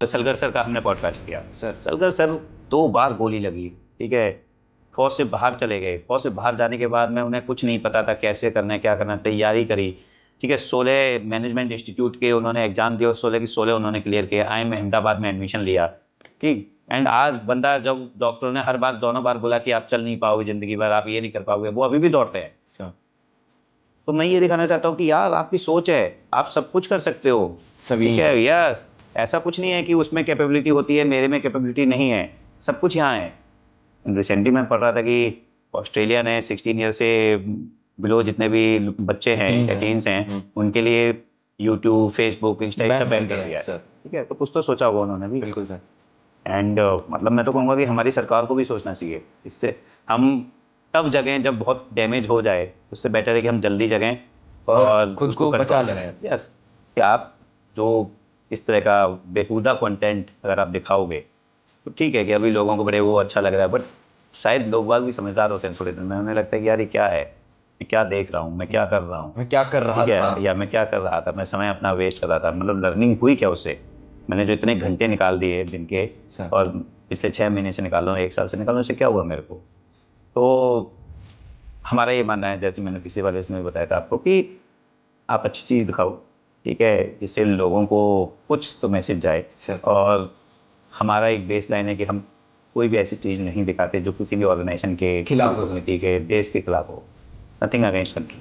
तो सलगर सर का हमने पॉडकास्ट किया। सर सलगर सर 2 बार गोली लगी, ठीक है, फौज से बाहर चले गए। फौज से बाहर जाने के बाद में उन्हें कुछ नहीं पता था कैसे करना है, क्या करना है, तैयारी करी, ठीक है। 16 मैनेजमेंट इंस्टीट्यूट के उन्होंने एग्जाम दिए और 16 की 16 उन्होंने क्लियर किए। IIM अहमदाबाद में एडमिशन लिया, ठीक। एंड आज बंदा, जब डॉक्टर ने हर बार दोनों बार बोला कि आप चल नहीं पाओगे जिंदगी भर, आप ये नहीं कर पाओगे, वो अभी भी दौड़ते हैं। सर तो मैं ये दिखाना चाहता हूँ कि यार आपकी सोच है, आप सब कुछ कर सकते हो, सभी ठीक है। यस, ऐसा कुछ नहीं है कि उसमें कैपेबिलिटी होती है, मेरे में कैपेबिलिटी नहीं है, सब कुछ यहाँ है। रिसेंटली मैं पढ़ रहा था कि ऑस्ट्रेलिया ने 16 ईयर से बिलो जितने भी बच्चे हैं, टीन्स हैं, उनके लिए यूट्यूब, फेसबुक, इंस्टा सब बैन कर दिया है, सर। ठीक है। तो कुछ तो सोचा होगा उन्होंने भी। बिल्कुल सर। एंड मतलब मैं तो कहूँगा कि हमारी सरकार को भी सोचना चाहिए। इससे हम तब जगें जब बहुत डैमेज हो जाए, उससे बेटर है कि हम जल्दी जगें और खुद उसको को बचा कंट्रोल लें। करें। यस, कि आप जो इस तरह का बेहुदा कंटेंट अगर आप दिखाओगे तो ठीक है कि अभी लोगों को बड़े वो अच्छा लग रहा है, बट शायद लोग बाग भी समझदार होते हैं थोड़े दिन में। उन्हें लगता है कि यार ये क्या है, मैं क्या देख रहा हूँ, मैं क्या कर रहा हूँ, मैं क्या कर रहा ठीक है, था। या मैं क्या कर रहा था, मैं समय अपना वेस्ट कर रहा था, मतलब लर्निंग हुई क्या उससे। मैंने जो इतने घंटे निकाल दिए दिन के, सर। और पिछले 6 महीने से निकाल रहा हूँ, 1 साल से निकाल रहा हूँ, उससे क्या हुआ मेरे को। तो हमारा ये मानना है, जैसे मैंने पिछले वाले इसमें बताया था आपको, कि आप अच्छी चीज़ दिखाओ, ठीक है, जिससे लोगों को कुछ तो मैसेज जाए। सर। और हमारा एक बेस लाइन है कि हम कोई भी ऐसी चीज़ नहीं दिखाते जो किसी भी ऑर्गेनाइजेशन के खिलाफ हो, कम्युनिटी के, देश के खिलाफ हो। Nothing against country,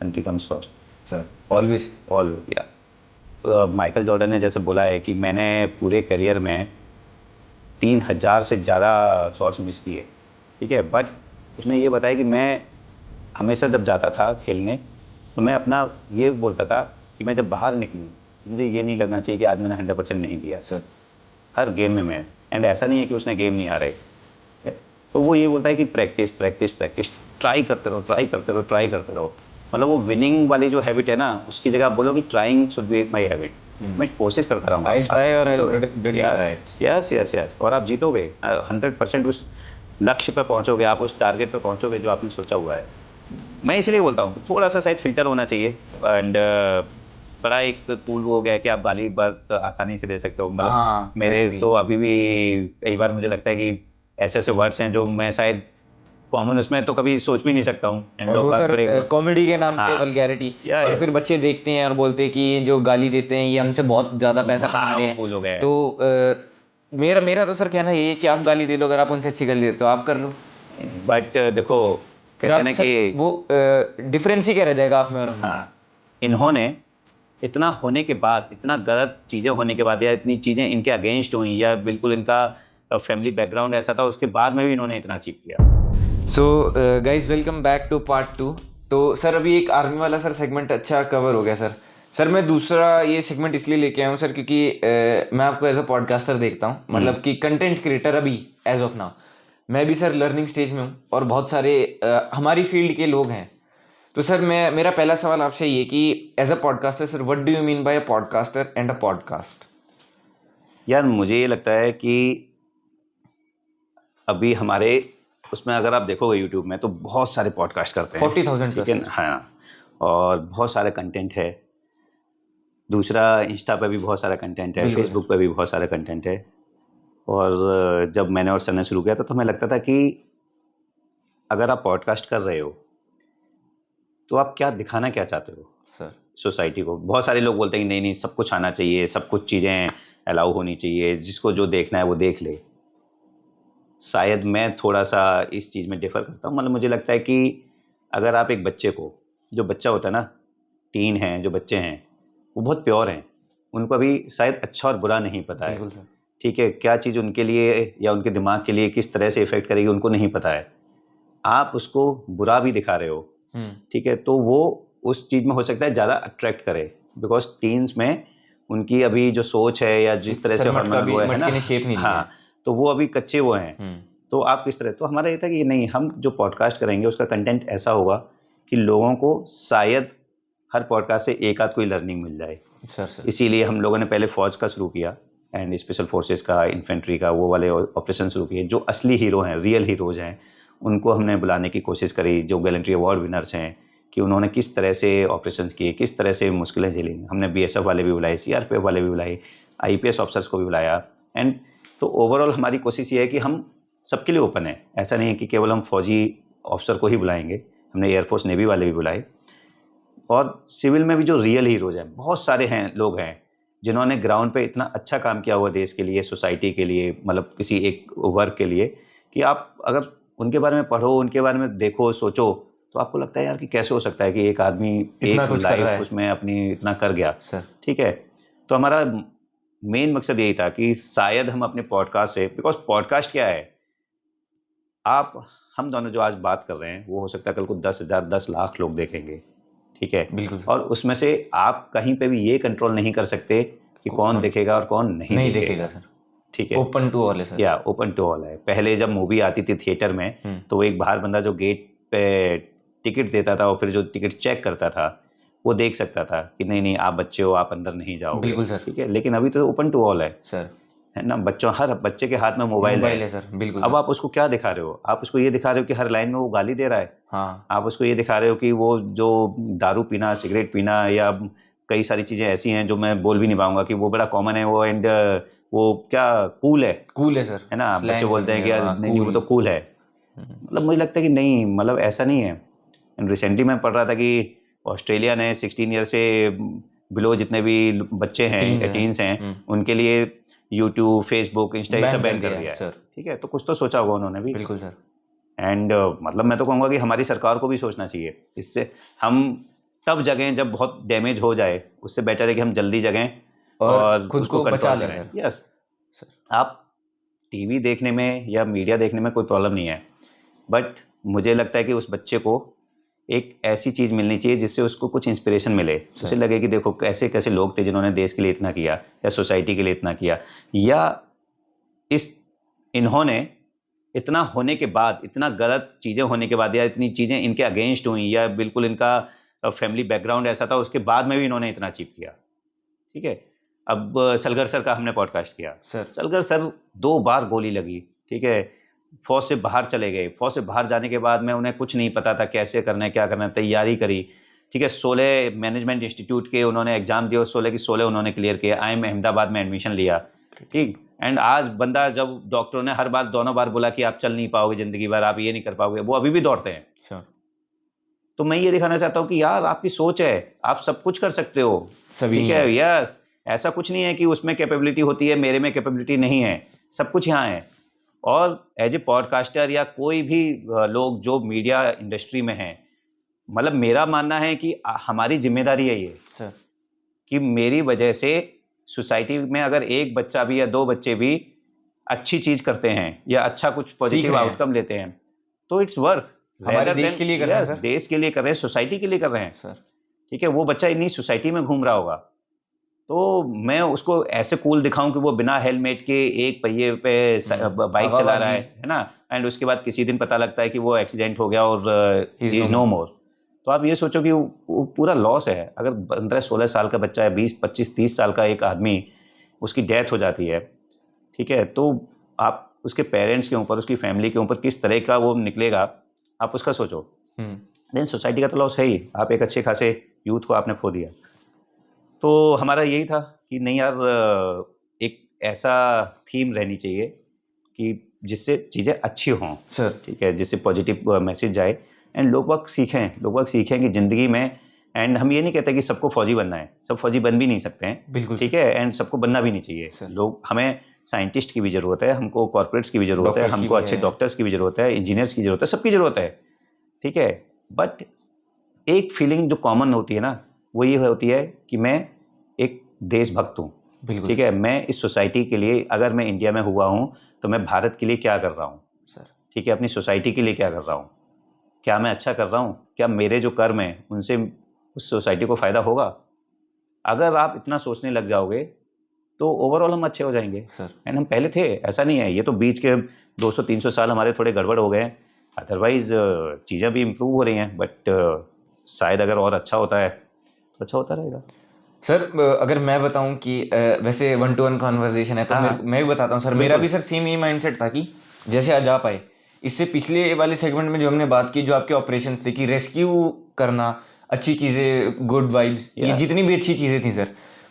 country comes first sir. Always. All. या माइकल जॉर्डन ने जैसे बोला है कि मैंने पूरे करियर में 3000 से ज़्यादा शॉट्स मिस किए, ठीक है, बट उसने ये बताया कि मैं हमेशा जब जाता था खेलने तो मैं अपना ये बोलता था कि मैं जब बाहर निकलूँ मुझे ये नहीं लगना चाहिए कि आज मैंने 100% नहीं दिया सर। हर गेम में मैं। एंड ऐसा नहीं है कि उसने गेम नहीं आ रहे, तो वो ये बोलता है कि प्रैक्टिस प्रैक्टिस प्रैक्टिस, ट्राई करते रहो, ट्राई करते रहो, ट्राई करते रहो। मतलब वो विनिंग वाली जो हैबिट है ना, उसकी जगह आप बोलो कि trying should be my habit. मैं कोशिश करता रहूँगा। I'll try or I'll try it. Yes yes yes, और आप जीतोगे 100%, उस लक्ष्य पर पहुंचोगे, आप उस टारगेट पर पहुंचोगे जो आपने सोचा हुआ है। मैं इसलिए बोलता हूँ थोड़ा सा शायद फिल्टर होना चाहिए। एंड बड़ा एक टूल हो गया है कि आप गाली बर्द आसानी से दे सकते हो। मतलब हाँ, मेरे agree. तो अभी भी कई बार मुझे लगता है कि ऐसे ऐसे वर्ड्स हैं जो मैं शायद कॉमन उसमें तो कभी सोच भी नहीं सकता हूँ। एंड और लोग वो बात सर बड़े कॉमेडी के नाम पे हाँ, वल्गैरिटी। या और फिर बच्चे देखते हैं और बोलते हैं कि ये जो गाली देते हैं ये हमसे बहुत ज्यादा पैसा कमा रहे फूल हो हैं। गए। तो मेरा मेरा तो सर कहना ये है कि आप गाली दे लो, अगर आप उनसे अच्छी गाली देते हो आप कर लो। बट देखो फिर कहते हैं आप ना सर कि वो डिफरेंस ही क्या रह जाएगा आप में और उनमें। हाँ, इन्होंने इतना होने के बाद, इतना गलत चीज़ें होने के बाद, या इतनी चीज़ें इनके अगेंस्ट हुई, या बिल्कुल इनका फैमिली बैकग्राउंड ऐसा था, उसके बाद में भी इन्होंने इतना अचीव किया। So guys welcome back to part 2। तो सर अभी एक आर्मी वाला सर सेगमेंट अच्छा कवर हो गया सर। सर मैं दूसरा ये सेगमेंट इसलिए लेके आया हूँ सर क्योंकि मैं आपको एज अ पॉडकास्टर देखता हूँ, मतलब कि कंटेंट क्रिएटर अभी एज ऑफ नाउ मैं भी सर लर्निंग स्टेज में हूँ और बहुत सारे हमारी फील्ड के लोग हैं। तो सर मेरा पहला सवाल आपसे ये कि as a podcaster sir what do you mean by a podcaster and a podcast. यार मुझे ये लगता है कि अभी हमारे उसमें अगर आप देखोगे यूट्यूब में तो बहुत सारे पॉडकास्ट करते हैं, 40,000 ठीक प्लस है सर। ना, हाँ, और बहुत सारे कंटेंट है। दूसरा इंस्टा पे भी बहुत सारा कंटेंट है, बिल्कुल सर। फेसबुक पे भी बहुत सारा कंटेंट है। और जब मैंने और सर ने शुरू किया था तो हमें लगता था कि अगर आप पॉडकास्ट कर रहे हो तो आप क्या दिखाना क्या चाहते हो सर सोसाइटी को। बहुत सारे लोग बोलते हैं कि नहीं नहीं सब कुछ आना चाहिए, सब कुछ चीज़ें अलाउ होनी चाहिए, जिसको जो देखना है वो देख ले। शायद मैं थोड़ा सा इस चीज़ में डिफ़र करता हूँ। मतलब मुझे लगता है कि अगर आप एक बच्चे को, जो बच्चा होता है ना, टीन हैं जो बच्चे हैं, वो बहुत प्योर हैं, उनको अभी शायद अच्छा और बुरा नहीं पता है, बिल्कुल सर। ठीक है, क्या चीज़ उनके लिए या उनके दिमाग के लिए किस तरह से इफ़ेक्ट करेगी उनको नहीं पता है। आप उसको बुरा भी दिखा रहे हो, ठीक है, तो वो उस चीज़ में हो सकता है ज़्यादा अट्रैक्ट करे, बिकॉज टीन्स में उनकी अभी जो सोच है या जिस तरह से हार्मोनल वो है ना, मटके ने शेप नहीं लिया हाँ, तो वो अभी कच्चे वो हैं। तो आप किस तरह, तो हमारा ये था कि नहीं, हम जो पॉडकास्ट करेंगे उसका कंटेंट ऐसा होगा कि लोगों को शायद हर पॉडकास्ट से एक आध कोई लर्निंग मिल जाए। सर इसीलिए हम लोगों ने पहले फौज का शुरू किया एंड स्पेशल फोर्सेस का, इन्फेंट्री का, वो वाले ऑपरेशन शुरू किए। जो असली हीरो हैं, रियल हीरोज़ हैं, उनको हमने बुलाने की कोशिश करी, जो गैलेंट्री अवार्ड विनर्स हैं, कि उन्होंने किस तरह से ऑपरेशंस किए, किस तरह से मुश्किलें झेली। हमने BSF वाले भी बुलाए, CRPF वाले भी बुलाए, आईपीएस ऑफिसर्स को भी बुलाया। एंड तो ओवरऑल हमारी कोशिश ये है कि हम सबके लिए ओपन है, ऐसा नहीं है कि केवल हम फौजी ऑफिसर को ही बुलाएंगे, हमने एयरफोर्स नेवी वाले भी बुलाए। और सिविल में भी जो रियल हीरोज हैं, बहुत सारे हैं, लोग हैं जिन्होंने ग्राउंड पे इतना अच्छा काम किया हुआ देश के लिए, सोसाइटी के लिए, मतलब किसी एक वर्क के लिए, कि आप अगर उनके बारे में पढ़ो, उनके बारे में देखो, सोचो, तो आपको लगता है यार कि कैसे हो सकता है कि एक आदमी एक लाइफ उसमें अपनी इतना कर गया सर। ठीक है। तो हमारा मेन मकसद यही था कि शायद हम अपने पॉडकास्ट से, बिकॉज पॉडकास्ट क्या है, हम दोनों जो आज बात कर रहे हैं वो हो सकता है कल को 10,000 10 लाख लोग देखेंगे, ठीक है। बिल्कुल। और उसमें से आप कहीं पे भी ये कंट्रोल नहीं कर सकते कि कौन देखेगा और कौन नहीं देखेगा सर, ठीक है। ओपन टू ऑल है सर। या ओपन टू ऑल है। पहले जब मूवी आती थी थिएटर में तो एक बाहर बंदा जो गेट पे टिकट देता था और फिर जो टिकट चेक करता था वो देख सकता था कि नहीं आप बच्चे हो, आप अंदर नहीं जाओगे। बिल्कुल सर। ठीक है, लेकिन अभी तो ओपन टू ऑल है सर, है ना। हर बच्चे के हाथ में मोबाइल है सर। बिल्कुल। अब आप उसको क्या दिखा रहे हो? आप उसको ये दिखा रहे हो कि हर लाइन में वो गाली दे रहा है। हाँ। आप उसको ये दिखा रहे हो कि वो जो दारू पीना, सिगरेट पीना या कई सारी चीजें ऐसी हैं जो मैं बोल भी नहीं पाऊंगा कि वो बड़ा कॉमन है वो, एंड वो क्या कूल है सर, है ना। बच्चे बोलते हैं कि यार नहीं वो तो कूल है। मतलब मुझे लगता है कि नहीं, मतलब ऐसा नहीं है। एंड रिसेंटली मैं पढ़ रहा था कि ऑस्ट्रेलिया ने 16 ईयर से बिलो जितने भी बच्चे हैं, टीन्स हैं, उनके लिए यूट्यूब, फेसबुक, इंस्टा ये सब बैन कर दिया है। ठीक है, तो कुछ तो सोचा होगा उन्होंने भी। बिल्कुल सर। एंड मतलब मैं तो कहूँगा कि हमारी सरकार को भी सोचना चाहिए। इससे हम तब जगें जब बहुत डैमेज हो जाए, उससे बेटर है कि हम जल्दी जगें और खुद को बचा लें। यस, आप टीवी देखने में या मीडिया देखने में कोई प्रॉब्लम नहीं है, बट मुझे लगता है कि उस बच्चे को एक ऐसी चीज़ मिलनी चाहिए जिससे उसको कुछ इंस्पिरेशन मिले, उसे लगे कि देखो कैसे कैसे लोग थे जिन्होंने देश के लिए इतना किया या सोसाइटी के लिए इतना किया, या इन्होंने इतना होने के बाद, इतना गलत चीज़ें होने के बाद, या इतनी चीज़ें इनके अगेंस्ट हुई, या बिल्कुल इनका फैमिली बैकग्राउंड ऐसा था, उसके बाद में भी इन्होंने इतना अचीव किया। ठीक है, अब सलगर सर का हमने पॉडकास्ट किया। सलगर सर 2 बार गोली लगी, ठीक है, फौज से बाहर चले गए। फौज से बाहर जाने के बाद में उन्हें कुछ नहीं पता था कैसे करना है, क्या करना है, तैयारी करी। ठीक है, 16 मैनेजमेंट इंस्टीट्यूट के उन्होंने एग्जाम दिए और 16 की 16 उन्होंने क्लियर किया। IIM अहमदाबाद में एडमिशन लिया। ठीक, एंड आज बंदा, जब डॉक्टरों ने हर बार दोनों बार बोला कि आप चल नहीं पाओगे जिंदगी भर, आप ये नहीं कर पाओगे, वो अभी भी दौड़ते हैं। तो मैं ये दिखाना चाहता हूँ कि यार आपकी सोच है, आप सब कुछ कर सकते हो। ठीक है, यस, ऐसा कुछ नहीं है कि उसमें कैपेबिलिटी होती है, मेरे में कैपेबिलिटी नहीं है, सब कुछ यहाँ है। और एज ए पॉडकास्टर या कोई भी लोग जो मीडिया इंडस्ट्री में हैं, मतलब मेरा मानना है कि हमारी जिम्मेदारी है ये सर, कि मेरी वजह से सोसाइटी में अगर एक बच्चा भी या 2 बच्चे भी अच्छी चीज करते हैं या अच्छा कुछ पॉजिटिव आउटकम लेते हैं, तो इट्स वर्थ। हमारे देश के लिए कर रहे हैं सर, देश के लिए कर रहे हैं, सोसाइटी के लिए कर रहे हैं सर। ठीक है, वो बच्चा इन्हीं सोसाइटी में घूम रहा होगा, तो मैं उसको ऐसे कूल दिखाऊं कि वो बिना हेलमेट के एक पहिए पे बाइक चला रहा है ना, एंड उसके बाद किसी दिन पता लगता है कि वो एक्सीडेंट हो गया और ही इज नो मोर। तो आप ये सोचो कि वो पूरा लॉस है। अगर 15-16 साल का बच्चा है, 20-25-30 साल का एक आदमी, उसकी डेथ हो जाती है, ठीक है, तो आप उसके पेरेंट्स के ऊपर, उसकी फैमिली के ऊपर किस तरह का वो निकलेगा, आप उसका सोचो। देन सोसाइटी का तो लॉस है ही। आप एक अच्छे खासे यूथ को आपने खो दिया। तो हमारा यही था कि नहीं यार, एक ऐसा थीम रहनी चाहिए कि जिससे चीज़ें अच्छी हों सर, ठीक है, जिससे पॉजिटिव मैसेज जाए एंड लोग वक्त सीखें कि ज़िंदगी में। एंड हम ये नहीं कहते कि सबको फौजी बनना है, सब फौजी बन भी नहीं सकते हैं, बिल्कुल, ठीक है, एंड सबको बनना भी नहीं चाहिए। लोग, हमें साइंटिस्ट की भी ज़रूरत है, हमको कॉर्पोरेट्स की भी ज़रूरत है, हमको अच्छे डॉक्टर्स की भी ज़रूरत है, इंजीनियर्स की ज़रूरत है, सबकी ज़रूरत है, ठीक है। बट एक फीलिंग जो कॉमन होती है ना, वो ये होती है कि मैं एक देशभक्त हूँ, ठीक है, मैं इस सोसाइटी के लिए, अगर मैं इंडिया में हुआ हूँ तो मैं भारत के लिए क्या कर रहा हूँ सर, ठीक है, अपनी सोसाइटी के लिए क्या कर रहा हूँ, क्या मैं अच्छा कर रहा हूँ, क्या मेरे जो कर्म हैं उनसे उस सोसाइटी को फ़ायदा होगा। अगर आप इतना सोचने लग जाओगे तो ओवरऑल हम अच्छे हो जाएंगे सर। एंड हम पहले थे, ऐसा नहीं है, ये तो बीच के 200-300 साल हमारे थोड़े गड़बड़ हो गए हैं, अदरवाइज चीज़ें भी इम्प्रूव हो रही हैं, बट शायद अगर और अच्छा होता है तो अच्छा होता रहेगा सर। अगर मैं बताऊं कि वैसे 1-to-1 कॉन्वर्सेशन है तो मैं भी बताता हूं सर, मेरा भी सर सेम यही माइंडसेट था कि जैसे आज आप आए, इससे पिछले वाले सेगमेंट में जो हमने बात की, जो आपके ऑपरेशंस थे कि रेस्क्यू करना, अच्छी चीज़ें, गुड वाइब्स, ये जितनी भी अच्छी चीज़ें थी सर,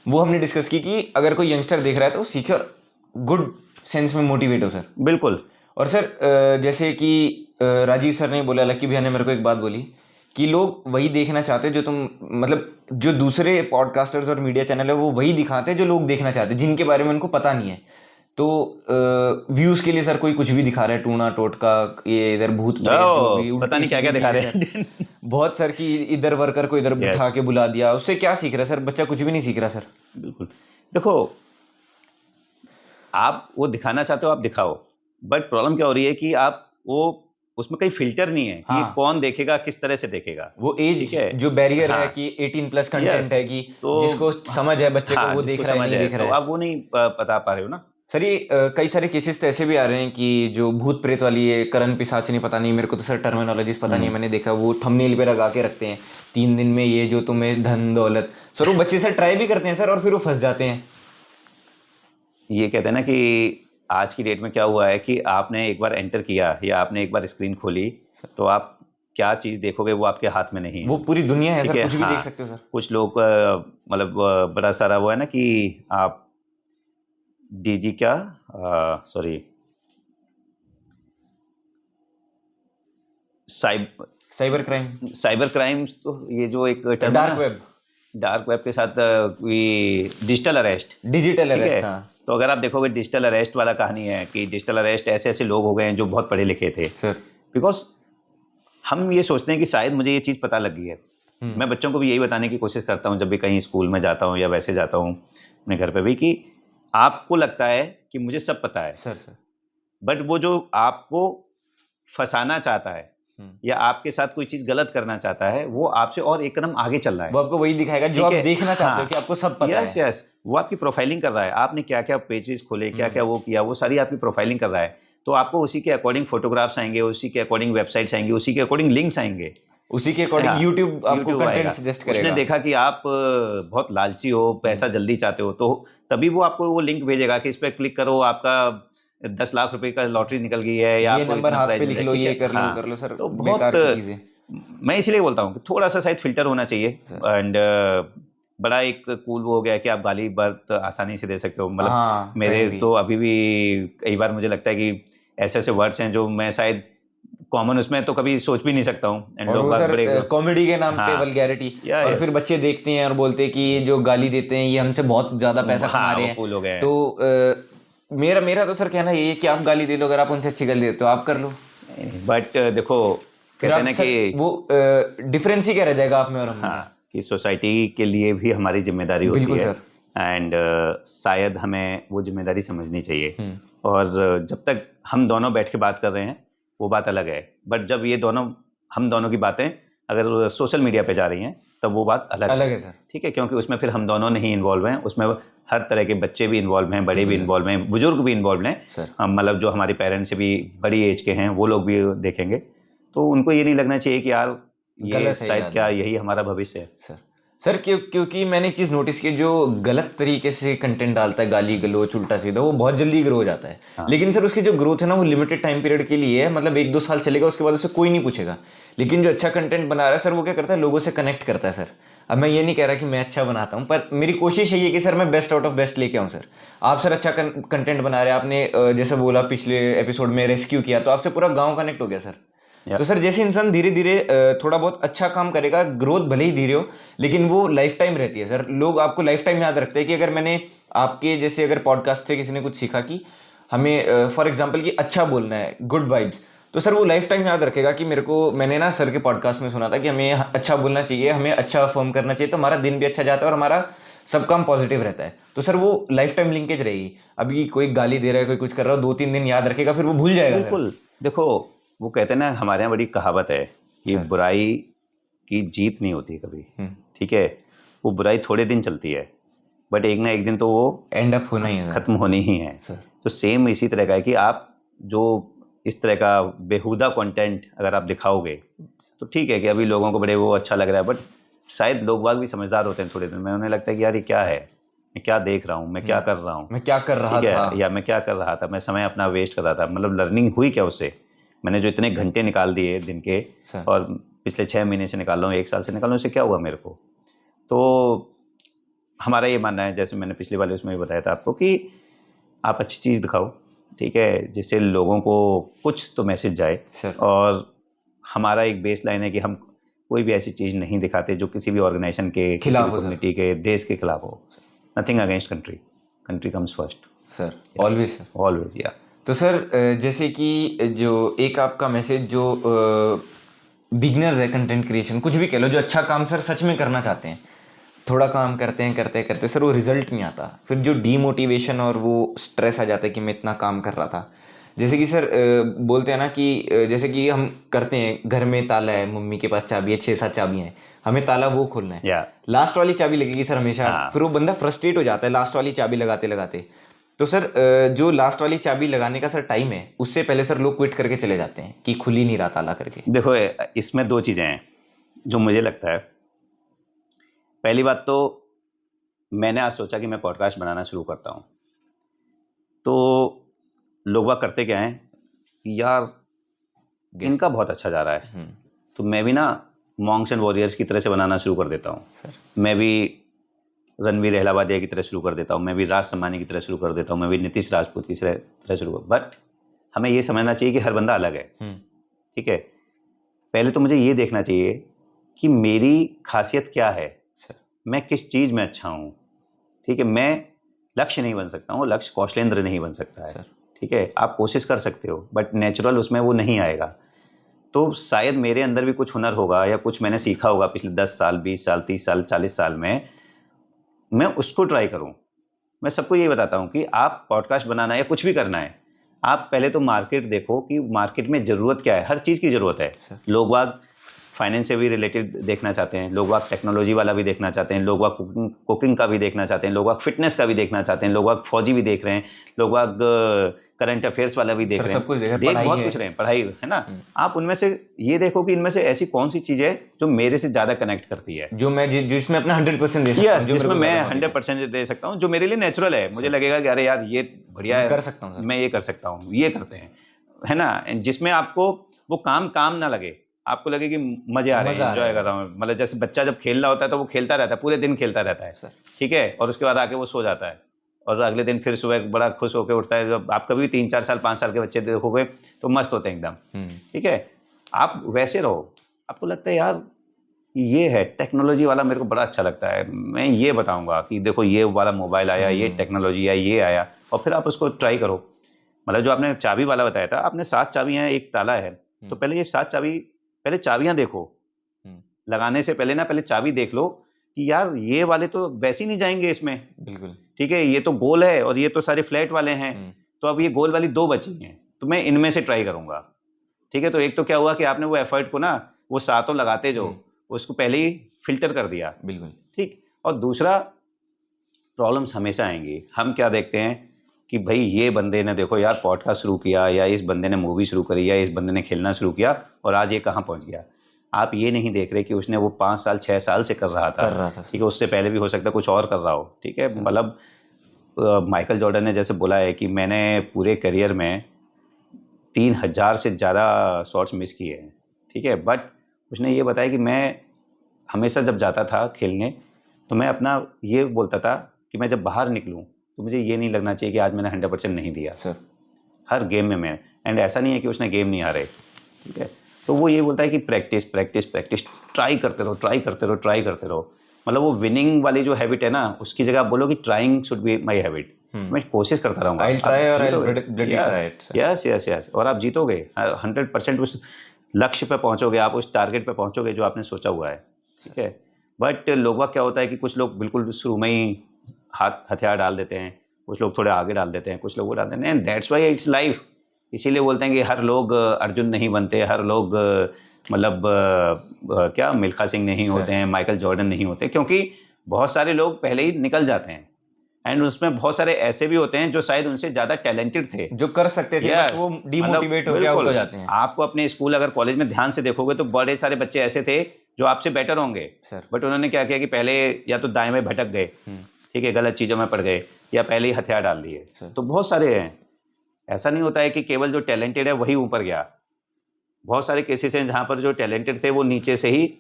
वो हमने डिस्कस की कि अगर कोई यंगस्टर देख रहा है तो वो सीखे और गुड सेंस में मोटिवेट हो सर। बिल्कुल। और सर जैसे कि राजीव सर ने बोला, लक्की भैया ने मेरे को एक बात बोली कि लोग वही देखना चाहते हैं जो तुम, मतलब जो दूसरे पॉडकास्टर्स और मीडिया चैनल है वो वही दिखाते हैं जो लोग देखना चाहते हैं, जिनके बारे में उनको पता नहीं है। तो व्यूज के लिए सर कोई कुछ भी दिखा रहा है, टूना टोटका, ये इधर भूत प्रेत, जो भी पता उल्टी नहीं क्या क्या सीधी दिखा चीजें रहे हैं। सर। बहुत सर की इधर वर्कर को इधर बिठा के बुला दिया, उससे क्या सीख रहा है सर बच्चा? कुछ भी नहीं सीख रहा सर। बिल्कुल। देखो, आप वो दिखाना चाहते हो, आप दिखाओ, बट प्रॉब्लम क्या हो रही है कि आप वो उसमें कोई फिल्टर नहीं है कि हाँ। कौन देखेगा, किस तरह से देखेगा। वो एज ठीक है, जो बैरियर है हाँ, कि 18+ कंटेंट है कि तो जिसको समझ है बच्चे को हाँ, वो जिसको देख रहा है समझ नहीं देख तो रहा है। आप वो नहीं बता पा रहे हो ना। सर ये कई सारे केसेस तो ऐसे भी आ रहे हैं कि जो भूत प्रेत वाली है, करण पिशाचनी, पता नहीं मेरे को तो सर टर्मिनोलॉजीज पता नहीं है, मैंने देखा वो थंबनेल पे लगा के रखते हैं 3 दिन में ये जो तुम्हें धन दौलत, सर वो बच्चे सर ट्राई भी करते हैं सर और फिर वो फंस जाते हैं। ये कहते हैं ना कि आज की डेट में क्या हुआ है कि आपने एक बार एंटर किया या आपने एक बार स्क्रीन खोली तो आप क्या चीज़ देखोगे वो आपके हाथ में नहीं है। वो पूरी दुनिया है ठीक सर, है, कुछ भी हाँ, देख सकते हो सर। कुछ लोग मतलब बड़ा सारा वो है ना कि आप डीजी क्या, sorry, cyber crime, cyber crimes, तो ये जो एक term dark web, dark web के साथ डिजिटल अरेस्ट, डिजिटल ठीक है। अरेस्ट। हाँ तो अगर आप देखोगे डिजिटल अरेस्ट वाला कहानी है कि डिजिटल अरेस्ट ऐसे ऐसे लोग हो गए हैं जो बहुत पढ़े लिखे थे, सर। बिकॉज हम ये सोचते हैं कि शायद मुझे ये चीज़ पता लग गई है। मैं बच्चों को भी यही बताने की कोशिश करता हूँ जब भी कहीं स्कूल में जाता हूँ या वैसे जाता हूँ अपने घर पे भी, कि आपको लगता है कि मुझे सब पता है सर सर, बट वो जो आपको फंसाना चाहता है या आपके साथ कोई चीज़ गलत करना चाहता है वो आपसे और एक कदम आगे चल रहा है। वो आपको वही दिखाएगा जो ठीक आप है, देखना चाहते हो हाँ, कि आपको सब पता यस है। यस, वो आपकी प्रोफाइलिंग कर रहा है, आपने क्या क्या पेजेस खोले, क्या क्या वो किया, वो सारी आपकी प्रोफाइलिंग कर रहा है। तो आपको उसी के अकॉर्डिंग फोटोग्राफ्स आएंगे, उसी के अकॉर्डिंग वेबसाइट्स आएंगी, उसी के अकॉर्डिंग लिंक्स आएंगे, उसी के अकॉर्डिंग हाँ, यूट्यूब आपको YouTube कंटेंट आएगा। सजेस्ट उसने करेगा। देखा कि आप बहुत लालची हो, पैसा जल्दी चाहते हो, तो तभी वो आपको वो लिंक भेजेगा कि इस पर क्लिक करो, आपका 10 लाख रुपए का लॉटरी निकल गई है या ये आपको नंबर इतना हाथ प्राइज पे मिल लिख जाए, लो, ठीक ये है, कर लो, हाँ। कर लो सर, तो बेकार बहुत, की चीजें। मैं इसीलिए बोलता हूँ कि थोड़ा सा शायद फिल्टर होना चाहिए। एंड बड़ा एक कूल वो हो गया कि आप गाली बर्त आसानी से दे सकते हो। मतलब हाँ मेरे कहीं भी। तो अभी भी कई बार मुझे लगता है कि ऐसे ऐसे वर्ड्स हैं जो मैं शायद कॉमन उसमें तो कभी सोच भी नहीं सकता हूँ। एंड और लोग वो बाग सर बड़े, कॉमेडी के नाम पे हाँ, वल्गैरिटी, या और फिर बच्चे देखते हैं और बोलते हैं कि ये जो गाली देते हैं ये हमसे बहुत ज्यादा पैसा कमा हाँ, रहे वो हैं। कूल हो गए हैं। तो मेरा मेरा तो सर कहना ये है कि आप गाली दे लो, अगर आप उनसे अच्छी गाली देते हो आप कर लो। बट देखो, फिर कहते हैं आप ना सर कि वो डिफरेंस ही क्या रह जाएगा आप में और हम में? हाँ, कि सोसाइटी के लिए भी हमारी जिम्मेदारी होती बिल्कुल है। सर। एंड शायद हमें वो जिम्मेदारी समझनी चाहिए। हम्म। और जब तक हम दोनों बैठ के बात कर रहे हैं वो बात अलग है, बट जब ये दोनों, हम दोनों की बातें अगर सोशल मीडिया पे जा रही हैं तब वो बात अलग अलग है सर। ठीक है, क्योंकि उसमें फिर हम दोनों नहीं इन्वॉल्व हैं, उसमें हर तरह के बच्चे भी इन्वॉल्व हैं, बड़े भी बिल्कुल इन्वॉल्व हैं, बुजुर्ग भी इन्वॉल्व हैं। सर। मतलब जो हमारे पेरेंट्स से भी बड़ी एज के हैं वो लोग भी देखेंगे, तो उनको ये नहीं लगना चाहिए कि यार ये गलत है ये शायद क्या आदमी। यही हमारा भविष्य है। सर सर क्योंकि मैंने एक चीज़ नोटिस की, जो गलत तरीके से कंटेंट डालता है, गाली गलोच उल्टा सीधा, वो बहुत जल्दी ग्रो हो जाता है। हाँ। लेकिन सर उसकी जो ग्रोथ है ना वो लिमिटेड टाइम पीरियड के लिए है, मतलब 1-2 साल चलेगा, उसके बाद उसे कोई नहीं पूछेगा। लेकिन जो अच्छा कंटेंट बना रहा है सर वो क्या करता है, लोगों से कनेक्ट करता है सर। अब मैं ये नहीं कह रहा कि मैं अच्छा बनाता हूँ, पर मेरी कोशिश यही है कि सर मैं बेस्ट आउट ऑफ बेस्ट लेके आऊँ। सर आप सर अच्छा कंटेंट बना रहे हैं, आपने जैसे बोला पिछले एपिसोड में रेस्क्यू किया, तो आपसे पूरा गाँव कनेक्ट हो गया सर। तो सर जैसे इंसान धीरे धीरे थोड़ा बहुत अच्छा काम करेगा, ग्रोथ भले ही धीरे हो लेकिन वो लाइफ टाइम रहती है सर। लोग आपको लाइफ टाइम याद रखते हैं कि अगर मैंने आपके जैसे अगर पॉडकास्ट से किसी ने कुछ सीखा कि हमें फॉर एग्जांपल कि अच्छा बोलना है, गुड वाइब्स, तो सर वो लाइफ टाइम याद रखेगा कि मेरे को, मैंने ना सर के पॉडकास्ट में सुना था कि हमें अच्छा बोलना चाहिए, हमें अच्छा अफर्म करना चाहिए, तो हमारा दिन भी अच्छा जाता है और हमारा सब काम पॉजिटिव रहता है। तो सर वो लाइफ टाइम लिंकेज रहेगी। अभी कोई गाली दे रहा है, कोई कुछ कर रहा है, 2-3 दिन याद रखेगा, फिर वो भूल जाएगा सर। बिल्कुल। देखो, वो कहते हैं ना, हमारे यहाँ बड़ी कहावत है कि सर। बुराई की जीत नहीं होती कभी, ठीक है, वो बुराई थोड़े दिन चलती है बट एक ना एक दिन तो वो एंड अप होना ही है खत्म होनी ही है सर। तो सेम इसी तरह का है कि आप जो इस तरह का बेहुदा कंटेंट अगर आप दिखाओगे तो ठीक है कि अभी लोगों को बड़े वो अच्छा लग रहा है, बट शायद लोग बाग भी समझदार होते हैं थोड़े दिन में, उन्हें लगता है कि यार ये क्या है, मैं क्या देख रहा हूँ, मैं क्या कर रहा हूँ, मैं क्या कर रहा ठीक था, है, या मैं क्या कर रहा था, मैं समय अपना वेस्ट कर रहा था, मतलब लर्निंग हुई क्या उससे, मैंने जो इतने घंटे निकाल दिए दिन के सर। और पिछले 6 महीने से निकाल रहा हूँ, 1 साल से निकाल रहा हूँ, उससे क्या हुआ मेरे को। तो हमारा ये मानना है, जैसे मैंने पिछले वाले उसमें भी बताया था आपको, कि आप अच्छी चीज़ दिखाओ, ठीक है, जिससे लोगों को कुछ तो मैसेज जाए। सर और हमारा एक बेस लाइन है कि हम कोई भी ऐसी चीज़ नहीं दिखाते जो किसी भी ऑर्गेनाइजेशन के, किसी खिलाफ भी हो सर। कम्युनिटी के, देश के खिलाफ हो। Nothing against country, country comes first, sir always sir. Always. या तो सर जैसे कि जो एक आपका मैसेज जो बिगनर्स है कंटेंट क्रिएशन कुछ भी कह लो, जो अच्छा काम सर सच में करना चाहते हैं, थोड़ा काम करते हैं करते करते सर वो रिजल्ट नहीं आता, फिर जो डीमोटिवेशन और वो स्ट्रेस आ जाता है कि मैं इतना काम कर रहा था। जैसे कि सर बोलते हैं ना कि जैसे कि हम करते हैं, घर में ताला है, मम्मी के पास चाबी है, 6-7 चाबियां हैं, हमें ताला वो खोलना है, या लास्ट वाली चाबी लगेगी सर हमेशा, हाँ। फिर वो बंदा फ्रस्ट्रेट हो जाता है लास्ट वाली चाबी लगाते लगाते। तो सर जो लास्ट वाली चाबी लगाने का सर टाइम है, उससे पहले सर लोग क्विट करके चले जाते हैं कि खुल ही नहीं रहा ताला करके। देखो, इसमें दो चीज़ें हैं जो मुझे लगता है। पहली बात तो, मैंने आज सोचा कि मैं पॉडकास्ट बनाना शुरू करता हूँ, तो लोग बाग करते क्या हैं कि यार इनका बहुत अच्छा जा रहा है, तो मैं भी ना मॉन्क्स एंड वॉरियर्स की तरह से बनाना शुरू कर देता हूँ। सर मैं भी रणवीर अहलावादिया की तरह शुरू कर देता हूँ, मैं भी राज सम्मानी की तरह शुरू कर देता हूँ, मैं भी नीतीश राजपूत की तरह शुरू कर। बट हमें ये समझना चाहिए कि हर बंदा अलग है, ठीक है। पहले तो मुझे ये देखना चाहिए कि मेरी खासियत क्या है, सर मैं किस चीज़ में अच्छा हूँ, ठीक है। मैं लक्ष्य नहीं बन सकता हूँ, लक्ष्य कौशलेंद्र नहीं बन सकता है, सर ठीक है। आप कोशिश कर सकते हो बट नेचुरल उसमें वो नहीं आएगा। तो शायद मेरे अंदर भी कुछ हुनर होगा या कुछ मैंने सीखा होगा पिछले 10 साल, 20 साल, 30 साल, 40 साल में, मैं उसको ट्राई करूं। मैं सबको ये बताता हूं कि आप पॉडकास्ट बनाना है या कुछ भी करना है, आप पहले तो मार्केट देखो कि मार्केट में ज़रूरत क्या है। हर चीज़ की ज़रूरत है। सर लोग बाग फाइनेंस से भी रिलेटेड देखना चाहते हैं, लोग बाग टेक्नोलॉजी वाला भी देखना चाहते हैं, लोग बाग कुकिंग का भी देखना चाहते हैं, लोग बाग फिटनेस का भी देखना चाहते हैं, लोग बाग फौजी भी देख रहे हैं, लोग बाग करंट अफेयर्स वाला भी देख सर रहे सब कुछ हैं, देखा, पढ़ाई बहुत है। कुछ रहे हैं, पढ़ाई है ना। आप उनमें से ये देखो कि इनमें से ऐसी कौन सी चीज़ है जो मेरे से ज़्यादा कनेक्ट करती है, जो मैं जिसमें अपना 100% दे सकता यस, हूँ, जो मेरे जिसमें को मैं ज़्यादा knowledge है। 100% दे सकता हूँ, जो मेरे लिए नेचुरल है। मुझे लगेगा कि अरे यार ये बढ़िया मैं है, कर सकता हूँ सर। मैं ये कर सकता हूँ, ये करते हैं, है ना। जिसमें आपको वो काम काम ना लगे, आपको लगे कि मजे आ रहे हैं, मज़ा आ रहा एंजॉय है कर रहा हूँ। मतलब जैसे बच्चा जब खेल रहा होता है तो वो खेलता रहता है, पूरे दिन खेलता रहता है, सर। ठीक है, और उसके बाद आके वो सो जाता है और अगले दिन फिर सुबह बड़ा खुश होकर उठता है। जब आप कभी 3-4 साल, 5 साल के बच्चे देखोगे तो मस्त होते हैं एकदम, ठीक है। आप वैसे रहो। आपको लगता है यार ये है टेक्नोलॉजी वाला, मेरे को बड़ा अच्छा लगता है, मैं ये बताऊंगा कि देखो ये वाला मोबाइल आया, ये टेक्नोलॉजी आई, ये आया, और फिर आप उसको ट्राई करो। मतलब जो आपने चाबी वाला बताया था, आपने 7 चाबियां हैं, एक ताला है, तो पहले ये 7 चाबी, पहले चाबियां देखो। लगाने से पहले ना पहले चाबी देख लो कि यार ये वाले तो वैसे ही नहीं जाएंगे इसमें, बिल्कुल। ठीक है। ये तो गोल है और ये तो सारे फ्लैट वाले हैं, तो अब ये गोल वाली 2 बची हैं, तो मैं इनमें से ट्राई करूंगा, ठीक है। तो एक तो क्या हुआ कि आपने वो एफर्ट को ना, वो सातों लगाते जो, उसको पहले ही फिल्टर कर दिया, बिल्कुल ठीक। और दूसरा, प्रॉब्लम्स हमेशा आएंगी। हम क्या देखते हैं कि भाई ये बंदे ने देखो यार पॉडकास्ट शुरू किया, या इस बंदे ने मूवी शुरू करी, या इस बंदे ने खेलना शुरू किया और आज ये कहाँ पहुँच गया। आप ये नहीं देख रहे कि उसने वो 5 साल 6 साल से कर रहा था, ठीक है। उससे पहले भी हो सकता है कुछ और कर रहा हो, ठीक है। मतलब माइकल जॉर्डन ने जैसे बोला है कि मैंने पूरे करियर में 3000 से ज़्यादा शॉट्स मिस किए हैं, ठीक है। बट उसने ये बताया कि मैं हमेशा जब जाता था खेलने तो मैं अपना ये बोलता था कि मैं जब बाहर निकलूं तो मुझे ये नहीं लगना चाहिए कि आज मैंने 100% नहीं दिया सर। हर गेम में मैं। एंड ऐसा नहीं है कि उसने गेम नहीं हारे, ठीक है। तो वो ये बोलता है कि प्रैक्टिस प्रैक्टिस प्रैक्टिस, ट्राई करते रहो, ट्राई करते रहो, ट्राई करते रहो। मतलब वो विनिंग वाली जो हैबिट है ना, उसकी जगह आप बोलो कि trying should be my habit. मैं कोशिश करता रहूँगा, I'll try or I'll bloody try it, sir. Yes yes yes, और आप जीतोगे 100%, उस लक्ष्य पे पहुंचोगे, आप उस टारगेट पे पहुंचोगे जो आपने सोचा हुआ है, ठीक है। बट लोगों का क्या होता है कि कुछ लोग बिल्कुल शुरू में ही हथियार डाल देते हैं, कुछ लोग थोड़े आगे डाल देते हैं, कुछ लोग वो डाल देते हैं, and that's why it's life. इसीलिए बोलते हैं कि हर लोग अर्जुन नहीं बनते, हर लोग मतलब क्या मिल्खा सिंह नहीं होते हैं, माइकल जॉर्डन नहीं होते, क्योंकि बहुत सारे लोग पहले ही निकल जाते हैं। एंड उसमें बहुत सारे ऐसे भी होते हैं जो शायद उनसे ज़्यादा टैलेंटेड थे, जो कर सकते थे, बट वो डिमोटिवेट होकर आउट हो जाते हैं। आपको अपने स्कूल अगर कॉलेज में ध्यान से देखोगे तो बड़े सारे बच्चे ऐसे थे जो आपसे बेटर होंगे, बट उन्होंने क्या किया कि पहले या तो दाएं में भटक गए, ठीक है, गलत चीज़ों में पड़ गए, या पहले ही हथियार डाल दिए। तो बहुत सारे हैं। ऐसा नहीं होता है कि केवल जो टैलेंटेड है वही ऊपर गया। बहुत सारे केसेस हैं जहाँ पर जो टैलेंटेड थे वो नीचे से ही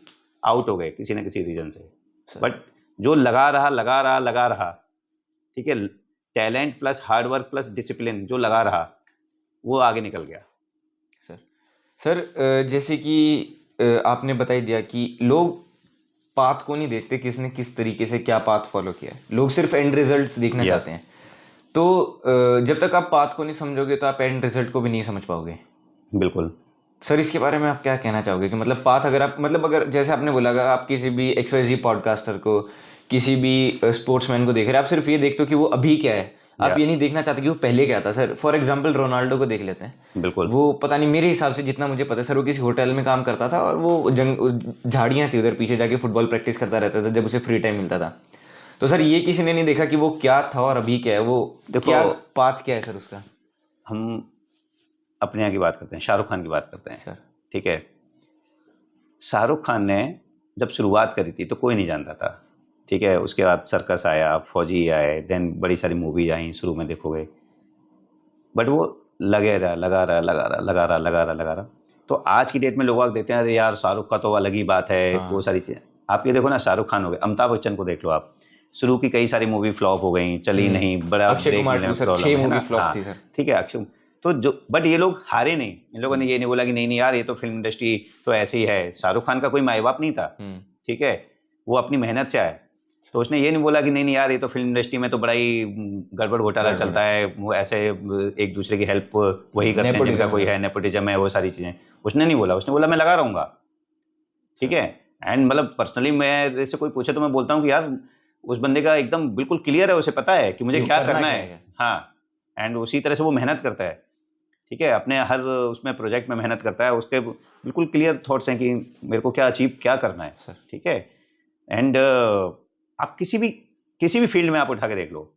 आउट हो गए किसी न किसी रीजन से। बट जो लगा रहा, ठीक है, talent plus hard work plus discipline जो लगा रहा, वो आगे निकल गया। सर सर जैसे कि आपने बता ही दिया कि लोग पाथ को नहीं देखते, किसने किस तरीके से क्या पाथ फॉलो किया है, लोग सिर्फ एंड रिजल्ट्स देखना Yes. चाहते हैं। तो जब तक आप पाथ को नहीं समझोगे तो आप एंड रिजल्ट को भी नहीं समझ पाओगे। बिल्कुल। सर इसके बारे में आप क्या कहना चाहोगे कि मतलब पाथ अगर आप मतलब अगर जैसे आपने बोला अगर आप किसी भी XYZ पॉडकास्टर को, किसी भी स्पोर्ट्समैन को देख रहे हैं, आप सिर्फ ये देखते हो कि वो अभी क्या है, आप Yeah. ये नहीं देखना चाहते कि वो पहले क्या था। सर फॉर एग्जांपल रोनाल्डो को देख लेते हैं, बिल्कुल। वो पता नहीं, मेरे हिसाब से जितना मुझे पता है सर, वो किसी होटल में काम करता था और वो झाड़ियाँ थी उधर पीछे जाके फुटबॉल प्रैक्टिस करता रहता था जब उसे फ्री टाइम मिलता था। तो सर ये किसी ने नहीं देखा कि वो क्या था और अभी क्या है, वो देखो, क्या पाथ क्या है सर उसका। हम अपने यहाँ की बात करते हैं, शाहरुख खान की बात करते हैं। सर ठीक है, शाहरुख खान ने जब शुरुआत करी थी तो कोई नहीं जानता था। ठीक है, उसके बाद सर्कस आया, फौजी आए, देन बड़ी सारी मूवीज आई शुरू में देखोगे, बट वो लगा रहा। तो आज की डेट में लोग देखते हैं अरे यार शाहरुख का तो अलग ही बात है, हाँ। वो सारी चीज़ें। आप ये देखो ना, शाहरुख खान हो गए, अमिताभ बच्चन को देख लो आप, शुरू की कई सारी मूवी फ्लॉप हो गई, चली नहीं, बड़ा अक्षय break कुमार मिलने टू में सर problem 6 है मूवी ना। फ्लॉप हाँ, थी सर। ठीक है, अक्षय तो जो, बट ये लोग हारे नहीं, इन लोगों ने ये नहीं बोला कि नहीं नहीं यार ये तो फिल्म इंडस्ट्री तो ऐसी ही है। शाहरुख खान का कोई माई बाप नहीं था, ठीक है, वो अपनी मेहनत से आए। तो उसने ये नहीं बोला कि नहीं नहीं यार ये तो फिल्म इंडस्ट्री में तो बड़ा ही गड़बड़ घोटाला गड़बड़ चलता है, वो ऐसे एक दूसरे की हेल्प वही करते हैं जिनका नेपोटिज्म कोई सर। है, नेपोटिज्म है, वो सारी चीज़ें। उसने नहीं बोला, उसने बोला मैं लगा रहूँगा। ठीक है, एंड मतलब पर्सनली मैं से कोई पूछे तो मैं बोलता हूँ कि यार उस बंदे का एकदम बिल्कुल क्लियर है, उसे पता है कि मुझे कि क्या करना करना क्या है। है। हाँ, एंड उसी तरह से वो मेहनत करता है। ठीक है, अपने हर उसमें प्रोजेक्ट में मेहनत करता है, उसके बिल्कुल क्लियर थॉट्स हैं कि मेरे को क्या अचीव क्या करना है। सर ठीक है, एंड आप किसी भी फील्ड में आप उठा के देख लो,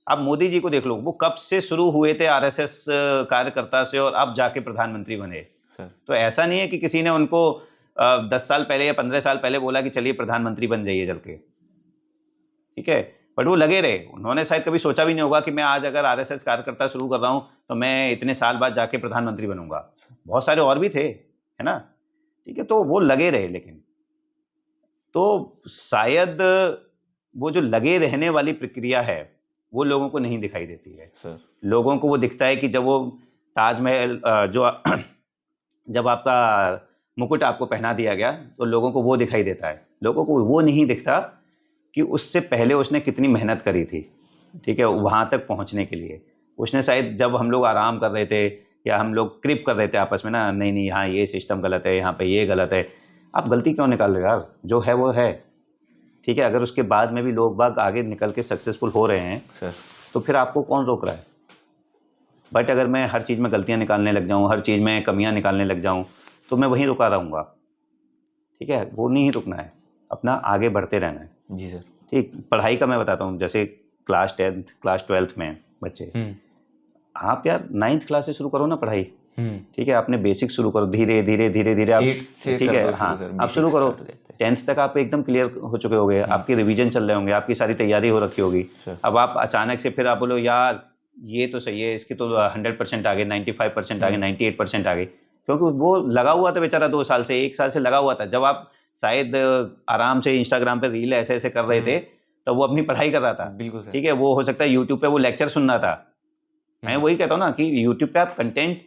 आप मोदी जी को देख लो, वो कब से शुरू हुए थे RSS कार्यकर्ता से और अब जाके प्रधानमंत्री बने। सर तो ऐसा नहीं है कि किसी ने उनको 10 साल पहले या 15 साल पहले बोला कि चलिए प्रधानमंत्री बन जाइए चल के। ठीक है, बट वो लगे रहे। उन्होंने शायद कभी सोचा भी नहीं होगा कि मैं आज अगर RSS कार्यकर्ता शुरू कर रहा हूँ तो मैं इतने साल बाद जाके प्रधानमंत्री बनूंगा। बहुत सारे और भी थे, है ना। ठीक है, तो वो लगे रहे। लेकिन तो शायद वो जो लगे रहने वाली प्रक्रिया है वो लोगों को नहीं दिखाई देती है। सर लोगों को वो दिखता है कि जब वो ताजमहल जो जब आपका मुकुट आपको पहना दिया गया तो लोगों को वो दिखाई देता है, लोगों को वो नहीं दिखता कि उससे पहले उसने कितनी मेहनत करी थी। ठीक है, वहाँ तक पहुँचने के लिए उसने शायद, जब हम लोग आराम कर रहे थे या हम लोग क्रिप कर रहे थे आपस में ना, नहीं नहीं यहाँ ये सिस्टम गलत है, यहाँ पे ये गलत है, आप गलती क्यों निकाल रहे हो यार, जो है वो है। ठीक है, अगर उसके बाद में भी लोग बाग आगे निकल के सक्सेसफुल हो रहे हैं सर तो फिर आपको कौन रोक रहा है। बट अगर मैं हर चीज़ में गलतियाँ निकालने लग जाऊँ, हर चीज़ में कमियाँ निकालने लग जाऊँ, तो मैं वहीं रुका रहूँगा। ठीक है, वो नहीं रुकना है, अपना आगे बढ़ते रहना है। जी सर। ठीक, पढ़ाई का मैं बताता हूँ, जैसे क्लास 10th क्लास 12th में बच्चे, आप यार 9th क्लास से शुरू करो ना पढ़ाई। ठीक है, आपने बेसिक शुरू करो, धीरे धीरे धीरे धीरे आप, 8 से ठीक कर है, दो शुरू हाँ सर, आप शुरू basics करो। start रहते हैं। 10th तक आप एकदम क्लियर हो चुके होंगे, आपके रिवीजन चल रहे होंगे, आपकी सारी तैयारी हो रखी होगी। सर अब आप अचानक से फिर आप बोलो यार ये तो सही है, इसके तो 100% आ गए, 95% आ गए, 98% आ गए, क्योंकि वो लगा हुआ था बेचारा 2 साल से, 1 साल से लगा हुआ था। जब आप शायद आराम से इंस्टाग्राम पे रील ऐसे ऐसे कर रहे थे तो वो अपनी पढ़ाई कर रहा था। बिल्कुल सर। ठीक है, वो हो सकता है यूट्यूब पे वो लेक्चर सुन रहा था। मैं वही कहता हूँ ना कि यूट्यूब पे आप कंटेंट,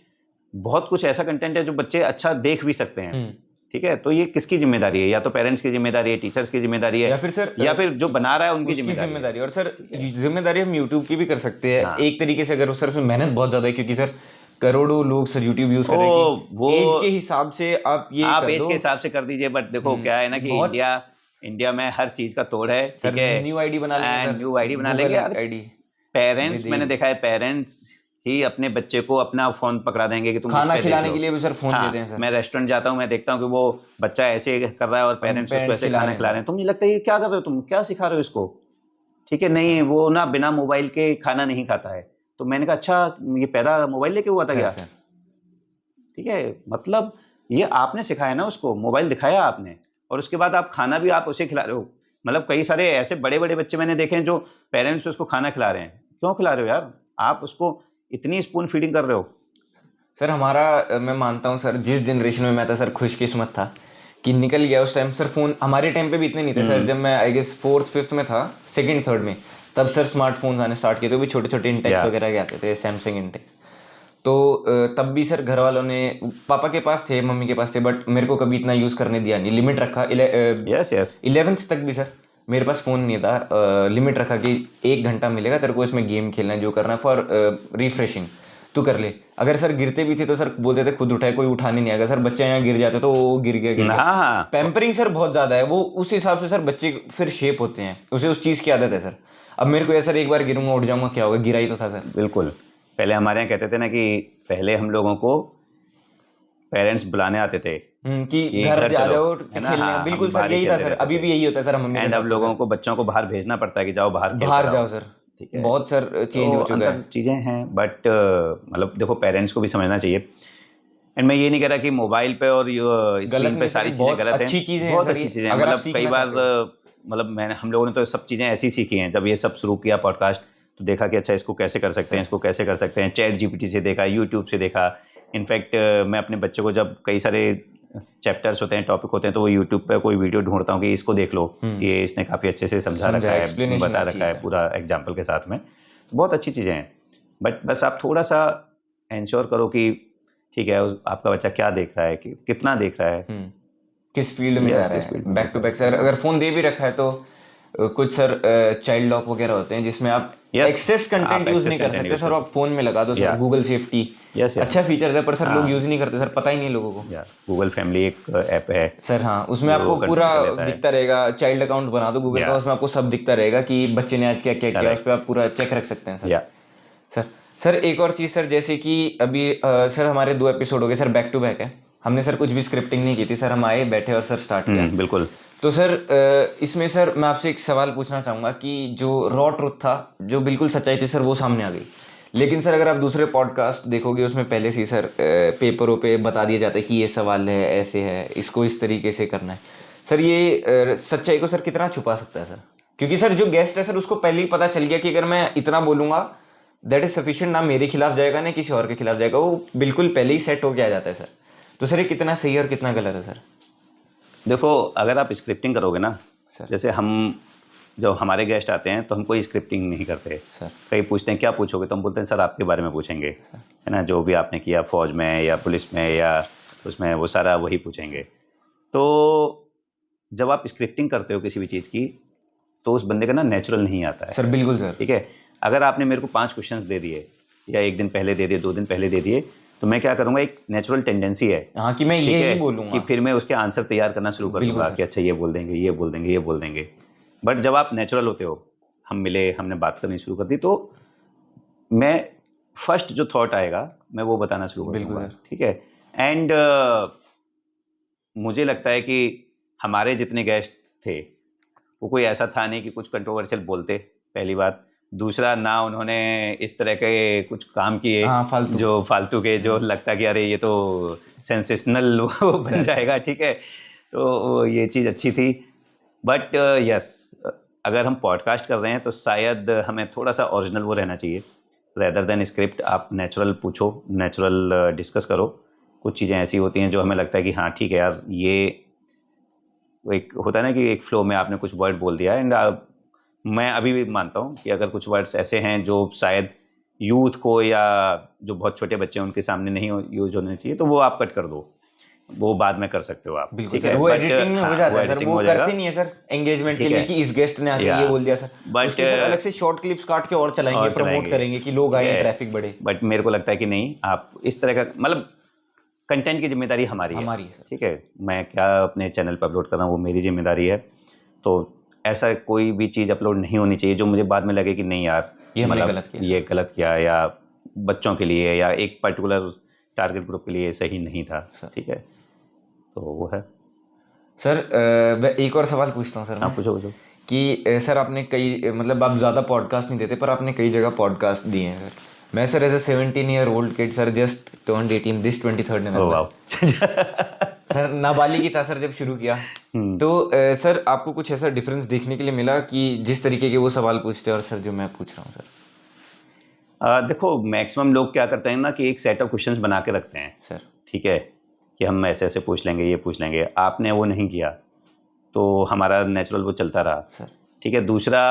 बहुत कुछ ऐसा कंटेंट है जो बच्चे अच्छा देख भी सकते हैं। ठीक है, तो ये किसकी जिम्मेदारी है, या तो पेरेंट्स की जिम्मेदारी है, टीचर्स की जिम्मेदारी है, या फिर सर या फिर जो बना रहा है उनकी उसकी जिम्मेदारी है। जिम्मेदारी। और सर जिम्मेदारी हम यूट्यूब की भी कर सकते हैं हाँ। एक तरीके से, अगर सर उसमें मेहनत बहुत ज्यादा है, क्योंकि सर करोड़ों लोग सर यूट्यूब यूज कर रहे ओ, हैं वो एज के हिसाब से आप ये आप कर एज दो के हिसाब से कर दीजिए, बट देखो क्या है ना कि बहुत- इंडिया में हर चीज का तोड़ है। सर ठीक है, न्यू आईडी बना लेंगे सर, न्यू आईडी बना Google लेंगे यार। आईडी। पेरेंट्स, मैंने विदेश। देखा है पेरेंट्स ही अपने बच्चे को अपना फोन पकड़ा देंगे कि तुम खाना इस पे देख खिलाने लो। के लिए भी सर फोन हाँ, देते हैं सर। मैं रेस्टोरेंट जाता हूँ, मैं देखता हूँ कि वो बच्चा ऐसे कर रहा है और पेरेंट्स उसको parents ऐसे खिला खाना रहे हैं खिला सर। रहे हैं। तुम नहीं लगता ये क्या कर रहे हो, तुम क्या सिखा रहे हो इसको। ठीक है, नहीं वो ना बिना मोबाइल के खाना नहीं खाता है। तो मैंने कहा अच्छा ये पैदा मोबाइल लेके हुआ था सर क्या। सर ठीक है, मतलब ये आपने सिखाया ना उसको, मोबाइल दिखाया आपने, और उसके बाद आप खाना भी आप उसे खिला रहे हो। मतलब कई सारे ऐसे बड़े बड़े बच्चे मैंने देखे हैं जो पेरेंट्स उसको खाना खिला रहे हैं। क्यों खिला रहे हो यार, आप उसको इतनी स्पून फीडिंग कर रहे हो। सर हमारा मैं मानता हूँ सर, जिस जनरेशन में मैं था सर खुशकिस्मत था, कि निकल गया उस टाइम सर फ़ोन। हमारे टाइम पे भी इतने नहीं थे सर, जब मैं आई गेस 4th 5th में था, 2nd 3rd में, तब सर स्मार्टफोन्स आने स्टार्ट किए थे, वो भी छोटे छोटे इंटेक्स Yeah. वगैरह के आते थे, सैमसंग इंटेक्स। तो तब भी सर घर वालों ने, पापा के पास थे, मम्मी के पास थे, बट मेरे को कभी इतना यूज़ करने दिया नहीं, लिमिट रखा। यस यस 11th तक भी सर मेरे पास फ़ोन नहीं था, लिमिट रखा कि 1 घंटा मिलेगा तेरे को, इसमें गेम खेलना है, जो करना है फॉर रिफ्रेशिंग तू कर ले। अगर सर गिरते भी थे तो सर बोलते थे खुद उठाए, कोई उठाने नहीं आएगा। सर बच्चा यहाँ गिर जाता तो वो गिर गया। हाँ पैम्परिंग सर बहुत ज़्यादा है, वो उस हिसाब से सर बच्चे फिर शेप होते हैं, उसे उस चीज़ की आदत है सर। अब मेरे को सर एक बार गिरूंगा उठ जाऊंगा, क्या होगा, गिरा ही तो था सर। बिल्कुल। पहले हमारे यहाँ कहते थे ना कि पहले हम लोगों को पेरेंट्स बुलाने आते थे कि कि घर जा चलो, जाओ है ना? खेलने। हाँ, बिल्कुल हम सर बाहर ही यही था खेलते सर, रहते अभी थे। भी यही होता है सर मम्मी के एंड साथ अब तो लोगों सर। को बच्चों को बाहर भेजना पड़ता है कि जाओ बाहर खेल बाहर कर जाओ आओ। सर, ठीक है, बहुत सर चेंज तो हो चुका है। अंदर चीज़ें हैं, बट मतलब देखो पेरेंट्स को भी समझना चाहिए। एंड मैं ये नहीं कह रहा कि मोबाइल पे और गलत स्क्रीन पे नहीं सर, सारी ये चीज़ें बहुत गलत हैं, अच्छी चीज़ें हैं बहुत सर अच्छी ये, चीज़ें हैं। अगर आप मतलब कई सीखना बार चाहते हो। मतलब हम लोगों ने तो सब चीज़ें ऐसी सीखी हैं जब ये सब शुरू किया पॉडकास्ट, तो देखा कि अच्छा इसको कैसे कर सकते हैं, इसको कैसे कर सकते हैं। चैट जीपीटी से देखा, यूट्यूब से देखा। इनफैक्ट मैं अपने बच्चे को जब कई सारे चैप्टर्स होते हैं, टॉपिक होते हैं, तो वो यूट्यूब पे कोई वीडियो ढूंढता हूँ कि इसको देख लो, ये इसने काफ़ी अच्छे से समझा रखा है, explanation बता अच्छी रखा है है। पूरा एग्जाम्पल के साथ में। तो बहुत अच्छी चीज़ें हैं, बट बस आप थोड़ा सा इंश्योर करो कि ठीक है आपका बच्चा क्या देख रहा है, कितना देख रहा है, किस फील्ड में Yes, जा रहा किस field है, में बैक जा टू रहा बैक सर। अगर फ़ोन दे भी रखा है तो कुछ सर चाइल्ड लॉक वगैरह होते हैं जिसमें आप Yes, एक्सेस कंटेंट आप यूज़ access नहीं कर content सकते use सर, कर आप फ़ोन में लगा दो sir. Yeah. Google safety Yes, yes. अच्छा फीचर है, पर सर लोग हाँ। यूज़ नहीं करते सर, पता ही नहीं लोगों को। या गूगल फैमिली एक ऐप है सर हाँ, उसमें जो आपको कंट्रोल पूरा कर लेता है। दिखता रहेगा। चाइल्ड अकाउंट बना दो गूगल का, Yeah. उसमें आपको सब दिखता रहेगा कि बच्चे ने आज क्या क्या किया, Correct. उस पर आप पूरा चेक रख सकते हैं सर। या सर एक और चीज़ सर, जैसे कि अभी सर हमारे 2 एपिसोड हो गए सर, बैक टू बैक है। हमने सर कुछ भी स्क्रिप्टिंग नहीं की थी सर, हम आए बैठे और सर स्टार्ट किया। बिल्कुल। तो सर इसमें सर मैं आपसे एक सवाल पूछना चाहूँगा कि जो रॉ ट्रुथ था, जो बिल्कुल सच्चाई थी सर, वो सामने आ गई। लेकिन सर अगर आप दूसरे पॉडकास्ट देखोगे, उसमें पहले से ही सर पेपरों पे बता दिया जाता है कि ये सवाल है, ऐसे है, इसको इस तरीके से करना है। सर ये सच्चाई को सर कितना छुपा सकता है सर? क्योंकि सर जो गेस्ट है सर, उसको पहले ही पता चल गया कि अगर मैं इतना बोलूँगा दैट इज सफिशिएंट, ना मेरे खिलाफ जाएगा ना किसी और के खिलाफ जाएगा, वो बिल्कुल पहले ही सेट होके आ जाता है सर। तो सर ये कितना सही है और कितना गलत है सर? देखो अगर आप स्क्रिप्टिंग करोगे ना, सर। जैसे हम जब हमारे गेस्ट आते हैं तो हम कोई स्क्रिप्टिंग नहीं करते। सर। कई पूछते हैं क्या पूछोगे, तो हम बोलते हैं सर आपके बारे में पूछेंगे, है ना, जो भी आपने किया फौज में या पुलिस में या उसमें, वो सारा वही पूछेंगे। तो जब आप स्क्रिप्टिंग करते हो किसी भी चीज़ की, तो उस बंदे का ना नेचुरल नहीं आता है सर बिल्कुल सर। ठीक है। अगर आपने मेरे को 5 क्वेश्चंस दे दिए, या 1 दिन पहले दे दिए, 2 दिन पहले दे दिए, तो मैं क्या करूँगा, एक नेचुरल टेंडेंसी है हाँ कि मैं ठीक ये है, ही बोलूँगा कि फिर मैं उसके आंसर तैयार करना शुरू कर बिल्कुल दूंगा सर। कि अच्छा ये बोल देंगे, ये बोल देंगे, ये बोल देंगे। बट जब आप नेचुरल होते हो, हम मिले, हमने बात करनी शुरू कर दी, तो मैं फर्स्ट जो थॉट आएगा मैं वो बताना शुरू कर बिल्कुल दूंगा सर। ठीक है। एंड मुझे लगता है कि हमारे जितने गेस्ट थे वो कोई ऐसा था नहीं कि कुछ कंट्रोवर्शियल बोलते, पहली बात। दूसरा, ना उन्होंने इस तरह के कुछ काम किए हाँ, फालतू। जो फालतू के, जो लगता कि अरे ये तो सेंसेशनल बन जाएगा ठीक है। तो ये चीज़ अच्छी थी। बट यस, अगर हम पॉडकास्ट कर रहे हैं तो शायद हमें थोड़ा सा ओरिजिनल वो रहना चाहिए, रेदर देन स्क्रिप्ट। आप नेचुरल पूछो, नेचुरल डिस्कस करो। कुछ चीज़ें ऐसी होती हैं जो हमें लगता है कि हाँ ठीक है यार, ये एक होता है ना कि एक फ्लो में आपने कुछ वर्ड बोल दिया। एंड मैं अभी भी मानता हूँ कि अगर कुछ वर्ड्स ऐसे हैं जो शायद यूथ को या जो बहुत छोटे बच्चे हैं उनके सामने नहीं यूज होने चाहिए, तो वो आप कट कर दो, वो बाद में कर सकते हो आप। बिल्कुल ठीक सर, है, वो but, एडिटिंग में हो हाँ, जाता है सर, editing वो हो जाएगा। करते नहीं है सर एंगेजमेंट के ठीक लिए है। कि इस गेस्ट ने आके Yeah. ये बोल दिया सर, But, उसके सर अलग से शॉर्ट क्लिप्स काट के और चलाएंगे, और प्रमोट चलाएंगे। करेंगे कि लोग आए, ठीक है। ट्रैफिक बढ़े। बट मेरे को लगता है कि नहीं, आप इस तरह का, मतलब कंटेंट की जिम्मेदारी हमारी है सर। ठीक है। मैं क्या अपने चैनल पर अपलोड कर रहा हूँ वो मेरी जिम्मेदारी है। तो ऐसा कोई भी चीज़ अपलोड नहीं होनी चाहिए जो मुझे बाद में लगे कि नहीं यार ये हमने मतलब गलत किया ये गलत किया, या बच्चों के लिए या एक पर्टिकुलर टारगेट ग्रुप के लिए सही नहीं था ठीक है। तो वो है सर। एक और सवाल पूछता हूँ सर, आप पूछो कि सर आपने कई, मतलब आप ज़्यादा पॉडकास्ट नहीं देते पर आपने कई जगह पॉडकास्ट दिए हैं सर। मैं sir as a 17 year old kid sir, just turned 18 this 23rd November sir, नाबालिग ही था सर जब शुरू किया। तो सर आपको कुछ ऐसा डिफरेंस देखने के लिए मिला कि जिस तरीके के वो सवाल पूछते हैं और सर जो मैं पूछ रहा हूँ सर? देखो मैक्सिमम लोग क्या करते हैं ना कि एक सेट ऑफ क्वेश्चंस बना के रखते हैं सर ठीक है, कि हम ऐसे ऐसे पूछ लेंगे, ये पूछ लेंगे, आपने वो नहीं किया, तो हमारा नेचुरल वो चलता रहा। सर ठीक है। दूसरा,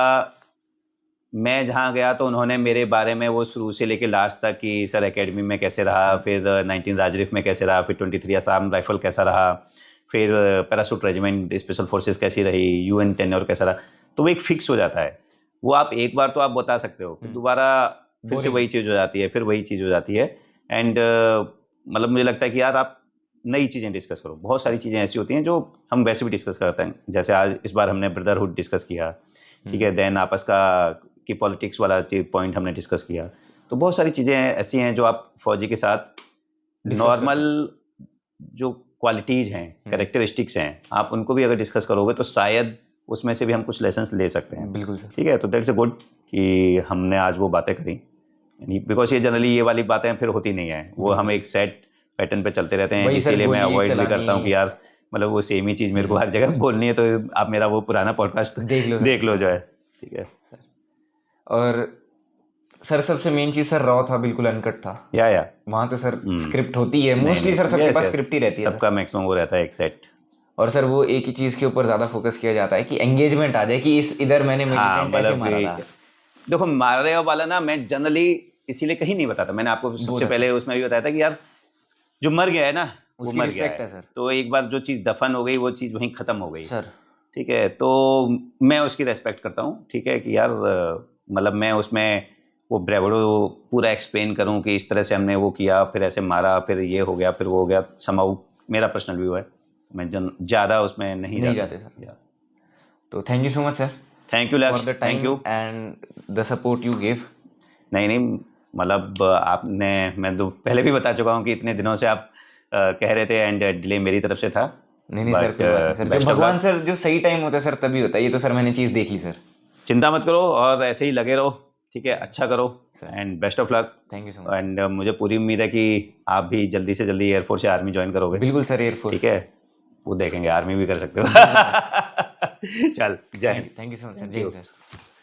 मैं जहाँ गया तो उन्होंने मेरे बारे में वो शुरू से लेके लास्ट तक कि सर एकेडमी में कैसे रहा, फिर 19 राजरिफ में कैसे रहा, फिर 23 असम राइफल कैसा रहा, फिर पैरासूट रेजिमेंट स्पेशल फोर्सेस कैसी रही, यूएन टेन्योर कैसा रहा, तो वो एक फिक्स हो जाता है। वो आप एक बार तो आप बता सकते हो, फिर दोबारा फिर से Boring. वही चीज़ हो जाती है, फिर वही चीज़ हो जाती है। एंड मतलब मुझे लगता है कि यार आप नई चीज़ें डिस्कस करो। बहुत सारी चीज़ें ऐसी होती हैं जो हम वैसे भी डिस्कस करते हैं, जैसे आज इस बार हमने ब्रदरहुड डिस्कस किया, ठीक है, देन आपस का कि पॉलिटिक्स वाला पॉइंट हमने डिस्कस किया। तो बहुत सारी चीज़ें ऐसी हैं जो आप फौजी के साथ Discuss कर नॉर्मल जो क्वालिटीज़ हैं, कैरेक्टरिस्टिक्स हैं, आप उनको भी अगर डिस्कस करोगे तो शायद उसमें से भी हम कुछ लेसन्स ले सकते हैं। बिल्कुल सर। ठीक है, तो दैट्स अ गुड कि हमने आज वो बातें करी, बिकॉज ये जनरली ये वाली बातें फिर होती नहीं है, वो हम एक सेट पैटर्न पे चलते रहते हैं, वही सर, इसीलिए मैं गोली अवॉइड भी चलानी। करता हूँ कि यार मतलब वो सेम ही चीज़ मेरे को हर जगह बोलनी है, तो आप मेरा वो पुराना पॉडकास्ट देख लो सर। देख लो जो है। ठीक है सर और सर सबसे मेन चीज सर रॉ था, बिल्कुल अनकट था। या वहां तो सर स्क्रिप्ट होती है मोस्टली सर, सबके पास स्क्रिप्ट ही रहती है सर। सबका मैक्सिमम वो रहता है एक सेट। और सर वो एक ही चीज के ऊपर ज्यादा फोकस किया जाता है कि एंगेजमेंट आ जाए कि इस इधर मैंने हाँ, मिलिटेंट ऐसे मतलब मारा कि था। देखो मारे वाला ना मैं जनरली इसीलिए कहीं नहीं बताता, मैंने आपको सबसे बोला पहले उसमें भी बताया था कि यार जो मर गया है ना वो उसकी मर गया रिस्पेक्ट है, है सर। तो एक बार जो चीज़ दफन हो गई वो चीज़ वहीं ख़त्म हो गई सर ठीक है, तो मैं उसकी रेस्पेक्ट करता हूँ। ठीक है कि यार मतलब मैं उसमें वो ब्रेवडो पूरा एक्सप्लेन करूँ कि इस तरह से हमने वो किया, फिर ऐसे मारा, फिर ये हो गया, फिर वो हो गया, समाउ मेरा पर्सनल व्यू है, मैं ज़्यादा उसमें नहीं जाते सर। तो thank you so much sir thank you for the time and the support you give. नहीं मतलब आपने, मैं तो पहले भी बता चुका हूँ कि इतने दिनों से आप कह रहे थे एंड डिले मेरी तरफ से था। नहीं सर, कोई बात नहीं सर, जब भगवान सर जो सही टाइम होता है सर तभी होता है, ये तो सर मैंने चीज़ देख ली सर। चिंता मत करो और ऐसे ही लगे रहो, ठीक है, अच्छा करो and best of luck. Thank you so much and मुझे पूरी उम्मीद है कि आप भी जल्दी से जल्दी एयरफोर्स या आर्मी ज्वाइन करोगे। बिल्कुल सर, एयरफोर्स। ठीक है, वो देखेंगे, आर्मी भी कर सकते हो। चल, जय Hind. Thank you so much sir, जय हिंद सर।